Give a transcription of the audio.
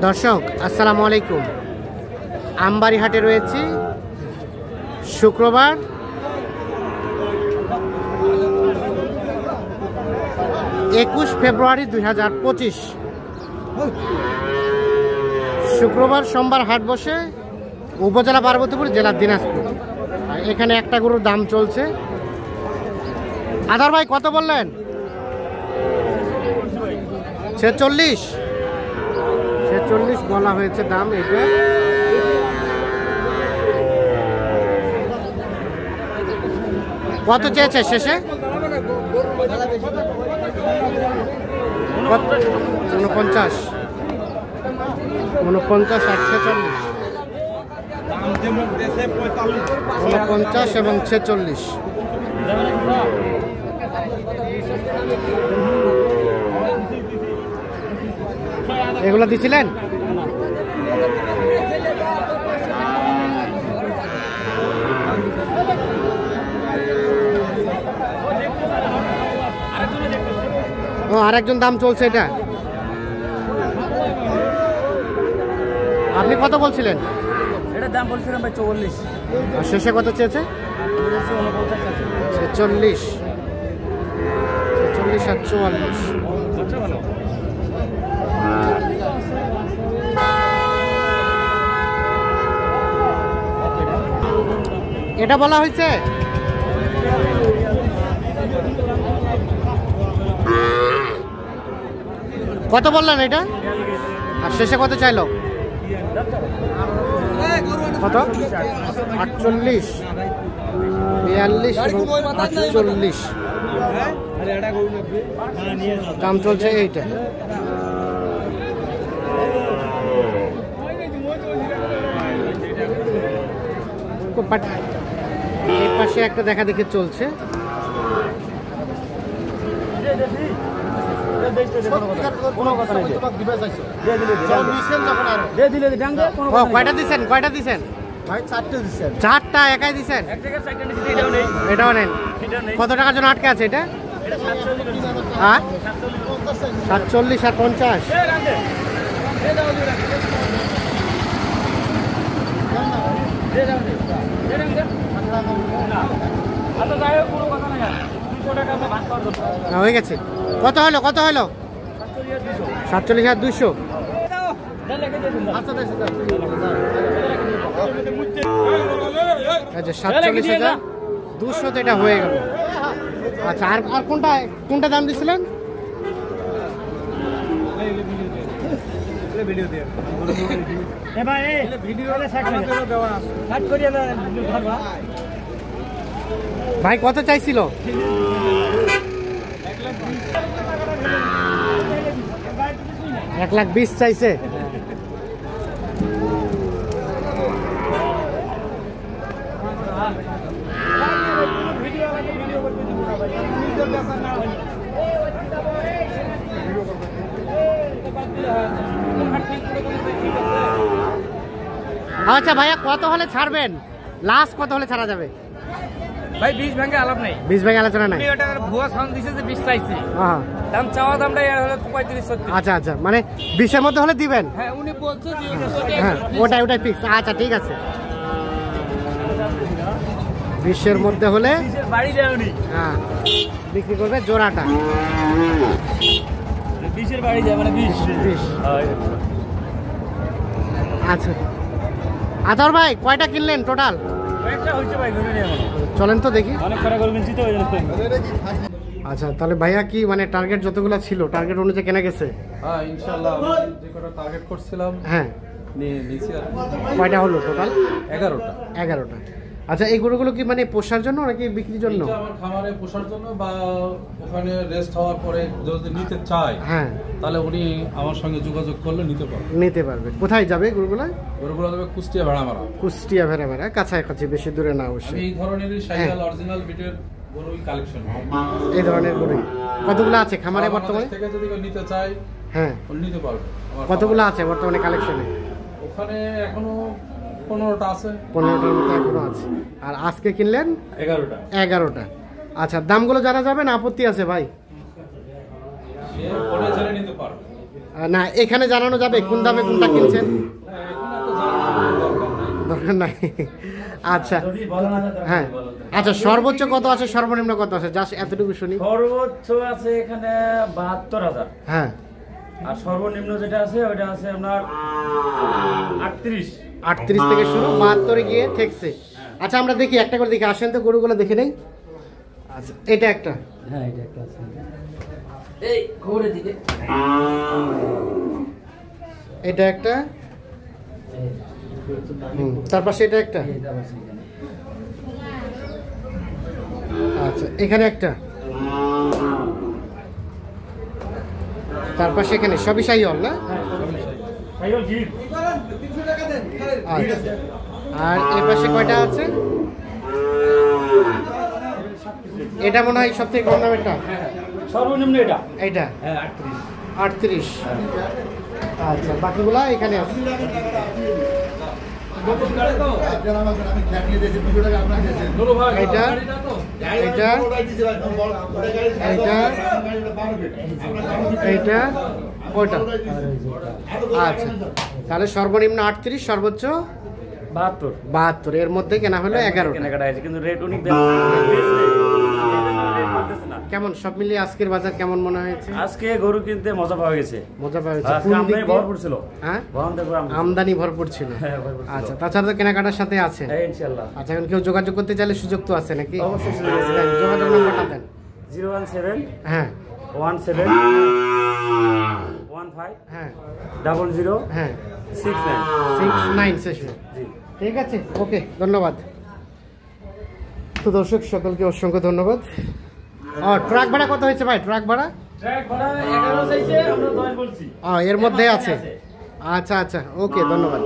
দর্শক আসসালামু আলাইকুম। আমবাড়ি হাটে রয়েছি শুক্রবার 21 ফেব্রুয়ারি 2025। শুক্রবার সোমবার হাট বসে উপজেলা পার্বতীপুর, জেলা দিনাজপুর। এখানে একটা গরুর দাম চলছে। আধার ভাই কত বললেন? 46 বলা হয়েছে দাম। এটা কত চেয়েছে শেষে? 49 আর 46, 49 এবং 46। এগুলো দিছিলেন? ও আরেকজন দাম চলছে। এটা আপনি কত বলছিলেন? এটা দাম বলছিলাম ভাই 44। আর শেষে কত চেয়েছে? 46 আর 44। এটা বলা হয়েছে। কত বললেন এটা? আর শেষে কত চাইলো? কত? 48, 42 এবং 48 দাম চলছে। এইটা এই পাশে একটা দেখা দেখে চলছে। কয়টা দিচ্ছেন? ভাই 4টে দিচ্ছেন। 4টা একাই দিচ্ছেন? এটাও নেন। কত টাকার জন্য আটকে আছে এটা? 47 আর 50। হয়ে গেছে। কত হলো? 47,200। আচ্ছা 47,200 তো এটা হয়ে গেল। আচ্ছা আর কোনটা দাম দিছিলেন? ভাই কত চাইছিল? 1,20,000 চাইছে। আচ্ছা ভাইয়া কত হলে ছাড়বেন? লাস্ট কত হলে ছাড়া যাবে? ভাই 20 ভাঙে আলাপ নাই। 20 ভাঙে আলোচনা নাই। এটা ভুয়া সাউন্ড দিছে যে 20 চাইছে। হ্যাঁ দাম চাওয়া দামটা হলো 35-36। আচ্ছা মানে 20 এর মধ্যে হলে দিবেন? হ্যাঁ উনি বলছে যে হ্যাঁ ওটাই ফিক্স। আচ্ছা ঠিক আছে, 20 এর মধ্যে হলে বাড়ি দেয়নি। হ্যাঁ বিক্রি করবে জোড়াটা। 20 এর বাড়ি যায় মানে 20। আচ্ছা আদর ভাই কয়টা কিনলেন টোটাল? একটা হইছে ভাই, ধরে নিয়ে চলেন তো দেখি। অনেক করে গরু কিনছি তো ওই জন্য। আচ্ছা তাহলে ভাইয়া কি মানে টার্গেট যতগুলো ছিল টার্গেট অনুযায়ী কেনা গেছে? হ্যাঁ ইনশাআল্লাহ যে কটা টার্গেট করছিলাম হ্যাঁ নিয়েছি। আর কয়টা হলো টোটাল? 11টা। আচ্ছা এই গরুগুলো কি মানে পোষার জন্য নাকি বিক্রির জন্য? এটা আমার খামারে পোষার জন্য বা ওখানে রেস্ট হওয়ার পরে যদি নিতে চায় হ্যাঁ তাহলে উনি আমার সঙ্গে যোগাযোগ করলে নিতে পারবে। কোথায় যাবে গরুগুলো? যাবে কুষ্টিয়া ভেড়ামারা। কুষ্টিয়া ভেড়ামারা, কাছাকাছি, বেশি দূরে না অবশ্যই। এই ধরনেরই শাহিওয়াল অরিজিনাল বিটের গরুই কালেকশন। এই ধরনের গরুই কতগুলো আছে খামারে বর্তমানে? থেকে যদি কেউ নিতে চায় হ্যাঁ নিতে পারবে। কতগুলো আছে বর্তমানে কালেকশনে? ওখানে এখনো 15টা আছে। 15টার মতো এখনো আছে। আর আজকে কিনলেন 11টা। আচ্ছা দামগুলো জানা যাবে না? আপত্তি আছে ভাই? সে পরে জেনে নিতে পারবে। না এখানে জানানো যাবে কোন দামে কোনটা কিনছেন? এখন এত জানার দরকার নাই। দরকার নাই। আচ্ছা যদি বলা না যায় তাহলে হ্যাঁ বলা যায়। আচ্ছা সর্বোচ্চ কত আছে সর্বনিম্ন কত আছে জাস্ট এতটুকু শুনি। সর্বোচ্চ আছে এখানে 72,000 হ্যাঁ আর সর্বনিম্ন যেটা আছে ওটা আছে আপনার 38। 38 থেকে শুরু 72 গিয়ে ঠেকছে। আচ্ছা আমরা দেখি একটা করে দেখি, আসেন তো গরুগুলো দেখে নেই। আচ্ছা এটা একটা, হ্যাঁ এটা একটা আছে এই ঘুরে দিকে এটা একটা, তার পাশে এটা একটা, এটা আছে এখানে। আচ্ছা এখানে একটা, তার পাশে এখানে সবই শাহিওয়াল না? সাইকেল গির আচ্ছা আর এ পাশে কয়টা আছে? এটা মনে হয় সব থেকে কম দামেরটা, সর্বনিম্ন এটা এইটা হ্যাঁ 38। আচ্ছা বাকিগুলা এখানে আছে। এটা এটা এইটা এইটা ওইটা। আচ্ছা তাহলে সর্বনিম্ন 38, সর্বোচ্চ 72 72, এর মধ্যে কেনা হলো 11। কেনাকাটা আছে কিন্তু রেট অনেক কেমন সব মিলিয়ে আজকের বাজার কেমন মনে হয়েছে? আজকে গরু কিনতে মজা পাওয়া গেছে। মজা পাওয়া আজকে আমদানি ভরপুর ছিল। হ্যাঁ ভরপুর আমদানি ভরপুর ছিল। হ্যাঁ, ভরপুর ছিল। আচ্ছা তাছাড়া তো কেনাকাটার সাথে আছে। হ্যাঁ ইনশাআল্লাহ। আচ্ছা এখন কেউ যোগাযোগ করতে চাইলে সুযোগ তো আছে নাকি? অবশ্যই সুযোগ আছে। দেন, যোগাযোগ নম্বরটা দেন। 017 হ্যাঁ 17 15 হ্যাঁ 00 হ্যাঁ 69 69 শেষে। জি। ঠিক আছে ওকে ধন্যবাদ। তো দর্শক সকলকে অসংখ্য ধন্যবাদ। ট্রাক ভাড়া কত হয়েছে ভাই? ট্রাক ভাড়া ট্র্যাক ভাড়া 11 চাইছে, আমরা 10 বলছি। এর মধ্যে আছে। আচ্ছা আচ্ছা ওকে ধন্যবাদ।